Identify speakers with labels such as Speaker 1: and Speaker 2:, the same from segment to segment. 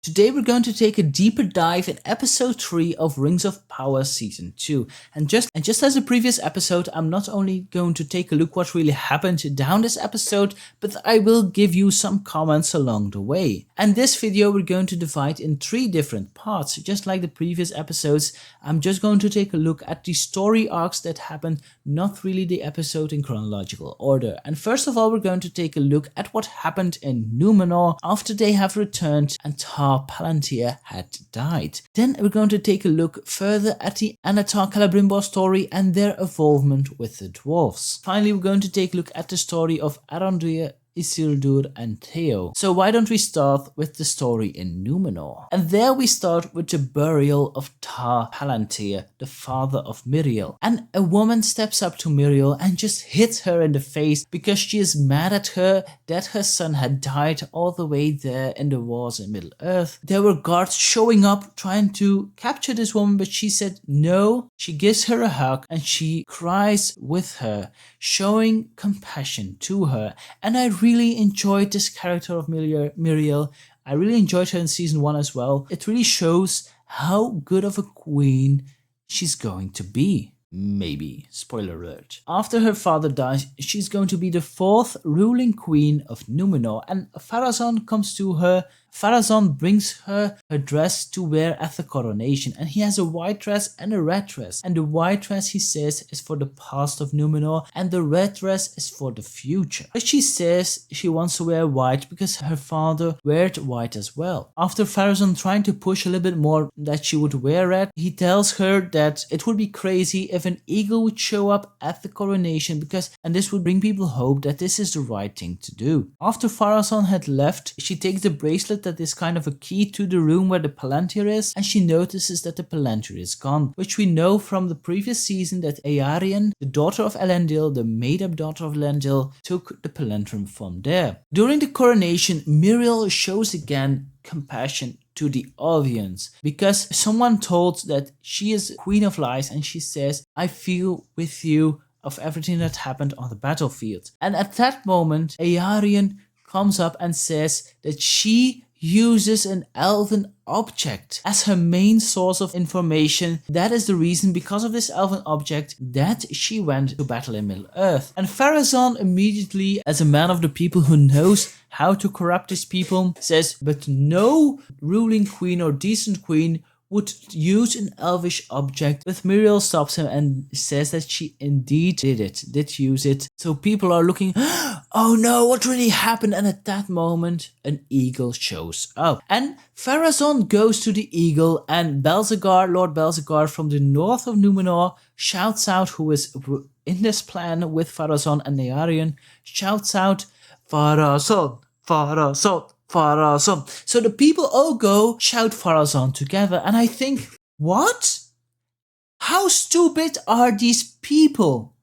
Speaker 1: Today we're going to take a deeper dive in episode 3 of Rings of Power season 2. And just as the previous episode, I'm not only going to take a look what really happened down this episode, but I will give you some comments along the way. And this video we're going to divide in 3 different parts. Just like the previous episodes, I'm just going to take a look at the story arcs that happened, not really the episode in chronological order. And first of all, we're going to take a look at what happened in Numenor after they have returned and Palantir had died. Then we're going to take a look further at the Anatar Celebrimbor story and their involvement with the dwarves. Finally, we're going to take a look at the story of Arondir, Isildur and Theo. So why don't we start with the story in Numenor? And there we start with the burial of Tar Palantir, the father of Miriel. And a woman steps up to Miriel and just hits her in the face because she is mad at her that her son had died all the way there in the wars in Middle Earth. There were guards showing up trying to capture this woman, but she said no. She gives her a hug and she cries with her, showing compassion to her. And I really enjoyed this character of Miriel. I really enjoyed her in season 1 as well. It really shows how good of a queen she's going to be. Maybe. Spoiler alert. After her father dies, she's going to be the 4th ruling queen of Numenor, and Pharazôn comes to her. Pharazôn brings her dress to wear at the coronation, and he has a white dress and a red dress. And the white dress, he says, is for the past of Numenor, and the red dress is for the future. But she says she wants to wear white because her father wore white as well. After Pharazôn trying to push a little bit more that she would wear red, he tells her that it would be crazy if an eagle would show up at the coronation and this would bring people hope that this is the right thing to do. After Pharazôn had left, she takes the bracelet that is kind of a key to the room where the Palantir is, and she notices that the Palantir is gone, which we know from the previous season that Eärien, the daughter of Elendil, the made-up daughter of Elendil, took the Palantir from there. During the coronation, Miriel shows again compassion to the audience because someone told that she is Queen of Lies, and she says, I feel with you of everything that happened on the battlefield. And at that moment, Eärien comes up and says that she uses an elven object as her main source of information. That is the reason, because of this elven object, that she went to battle in Middle Earth. And Pharazôn immediately, as a man of the people who knows how to corrupt his people, says, but no ruling queen or decent queen would use an elvish object. But Miriel stops him and says that she indeed did use it. So people are looking, oh no, what really happened? And at that moment, an eagle shows up. And Pharazôn goes to the eagle, and Lord Belzegar from the north of Numenor shouts out, who is in this plan with Pharazôn and Eärien, shouts out, Pharazôn, Pharazôn, Pharazôn. So the people all go shout Pharazôn together, and I think, what? How stupid are these people?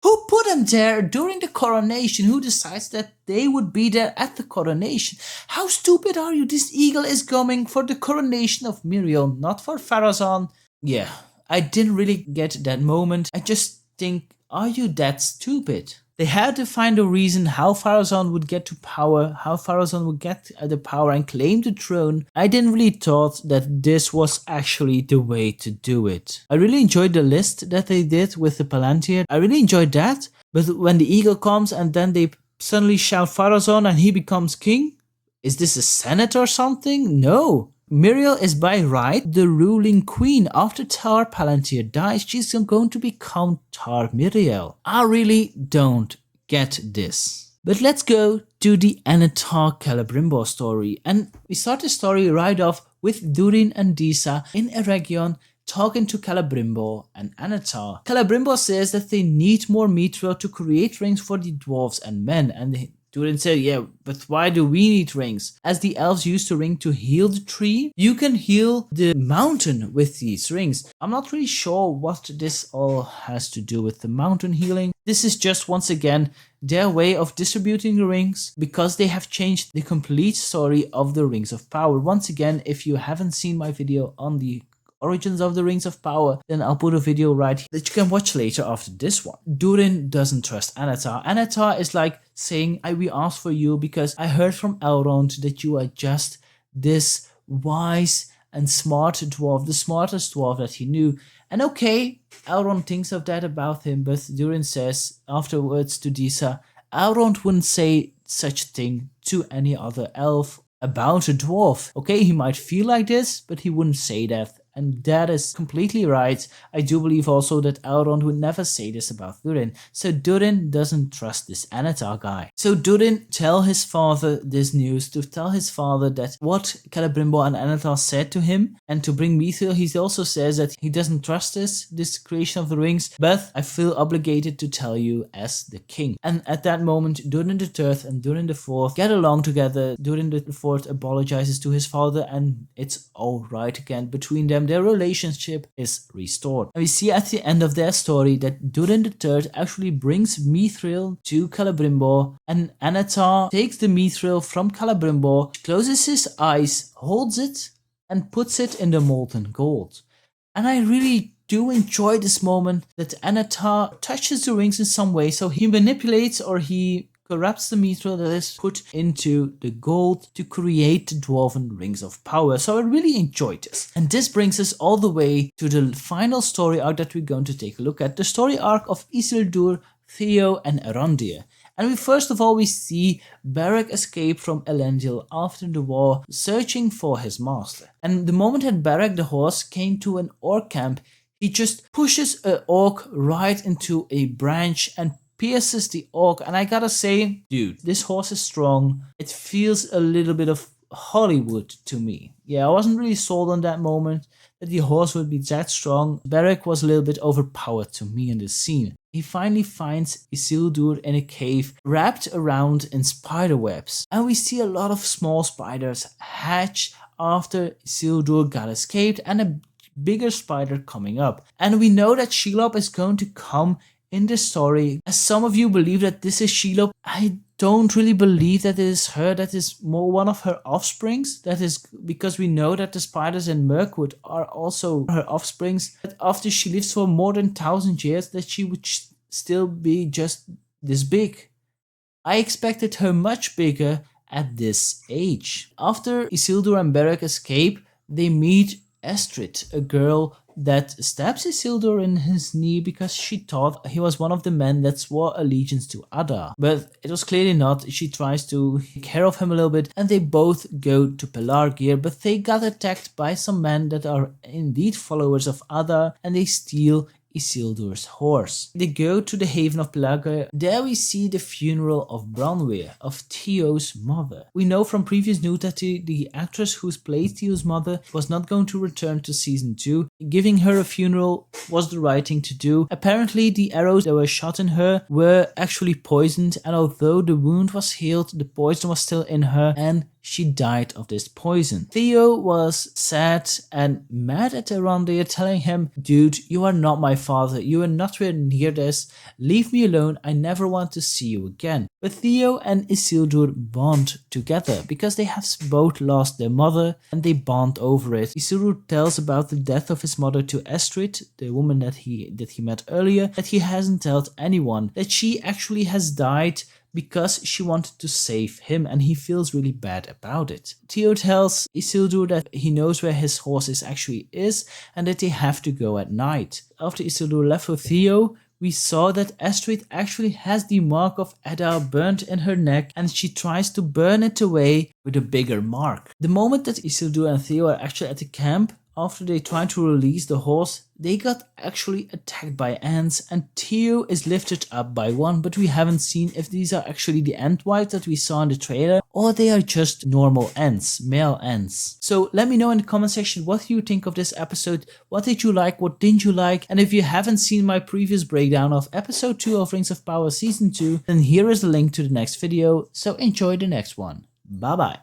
Speaker 1: Who put them there during the coronation? Who decides that they would be there at the coronation? How stupid are you? This eagle is coming for the coronation of Miriel, not for Pharazôn. Yeah, I didn't really get that moment. I just think, are you that stupid? They had to find a reason how Pharazôn would get to power, how Pharazôn would get the power and claim the throne. I didn't really thought that this was actually the way to do it. I really enjoyed the list that they did with the Palantir. I really enjoyed that. But when the eagle comes and then they suddenly shout Pharazôn and he becomes king? Is this a senate or something? No. Miriel is by right the ruling queen. After Tar Palantir dies, she's going to become Tar Miriel. I really don't get this. But let's go to the Anatar Celebrimbor story. And we start the story right off with Durin and Disa in Eregion talking to Celebrimbor and Anatar. Celebrimbor says that they need more mithril to create rings for the dwarves and men, and Durin said, yeah, but why do we need rings? As the elves used a ring to heal the tree, you can heal the mountain with these rings. I'm not really sure what this all has to do with the mountain healing. This is just, once again, their way of distributing the rings, because they have changed the complete story of the Rings of Power. Once again, if you haven't seen my video on the Origins of the Rings of Power, then I'll put a video right here that you can watch later after this one. Durin doesn't trust Anatar. Anatar is like saying, we asked for you because I heard from Elrond that you are just this wise and smart dwarf, the smartest dwarf that he knew. And okay, Elrond thinks of that about him, but Durin says afterwards to Disa, Elrond wouldn't say such a thing to any other elf about a dwarf. Okay, he might feel like this, but he wouldn't say that. And that is completely right. I do believe also that Elrond would never say this about Durin. So Durin doesn't trust this Anatar guy. So Durin tell his father this news, to tell his father that what Celebrimbor and Anatar said to him, and to bring Mithril. He also says that he doesn't trust this creation of the rings, but I feel obligated to tell you as the king. And at that moment, Durin the Third and Durin the Fourth get along together. Durin the Fourth apologizes to his father, and it's all right again between them. Their relationship is restored. And we see at the end of their story that Durin III actually brings Mithril to Celebrimbor, and Anatar takes the Mithril from Celebrimbor, closes his eyes, holds it, and puts it in the molten gold. And I really do enjoy this moment that Anatar touches the rings in some way, so he manipulates or he corrupts the Mithril that is put into the gold to create the Dwarven Rings of Power. So I really enjoyed this. And this brings us all the way to the final story arc that we're going to take a look at. The story arc of Isildur, Theo and Arondir. And first of all we see Beric escape from Elendil after the war, searching for his master. And the moment that Beric the horse came to an orc camp, he just pushes an orc right into a branch and pierces the orc. And I gotta say, dude, this horse is strong. It feels a little bit of Hollywood to me. Yeah, I wasn't really sold on that moment that the horse would be that strong. Beric was a little bit overpowered to me in this scene. He finally finds Isildur in a cave wrapped around in spider webs. And we see a lot of small spiders hatch after Isildur got escaped and a bigger spider coming up. And we know that Shelob is going to come in this story. As some of you believe that this is Shelob, I don't really believe that it is her. That is more one of her offsprings. That is because we know that the spiders in Mirkwood are also her offsprings. That after she lives for more than 1,000 years, that she would still be just this big. I expected her much bigger at this age. After Isildur and Beric escape, they meet Estrid, a girl that stabs Isildur in his knee because she thought he was one of the men that swore allegiance to Adar. But it was clearly not. She tries to take care of him a little bit and they both go to Pelargir, but they got attacked by some men that are indeed followers of Adar and they steal Isildur's horse. They go to the haven of Pelargir. There we see the funeral of Branwir, of Theo's mother. We know from previous news that the actress who's played Theo's mother was not going to return to season 2. Giving her a funeral was the right thing to do. Apparently the arrows that were shot in her were actually poisoned, and although the wound was healed, the poison was still in her and she died of this poison. Theo was sad and mad at Arondir, telling him, dude, you are not my father, you are not near this, leave me alone, I never want to see you again. But Theo and Isildur bond together because they have both lost their mother and they bond over it. Isildur tells about the death of his mother to Estrid, the woman that he met earlier, that he hasn't told anyone, that she actually has died because she wanted to save him and he feels really bad about it. Theo tells Isildur that he knows where his horse actually is and that they have to go at night. After Isildur left with Theo, we saw that Estrid actually has the mark of Adar burnt in her neck and she tries to burn it away with a bigger mark. The moment that Isildur and Theo are actually at the camp, after they try to release the horse, they got actually attacked by ants and Theo is lifted up by one, but we haven't seen if these are actually the Entwives that we saw in the trailer or they are just normal ants, male ants. So let me know in the comment section what you think of this episode, what did you like, what didn't you like, and if you haven't seen my previous breakdown of episode 2 of Rings of Power season 2, then here is the link to the next video, so enjoy the next one. Bye bye.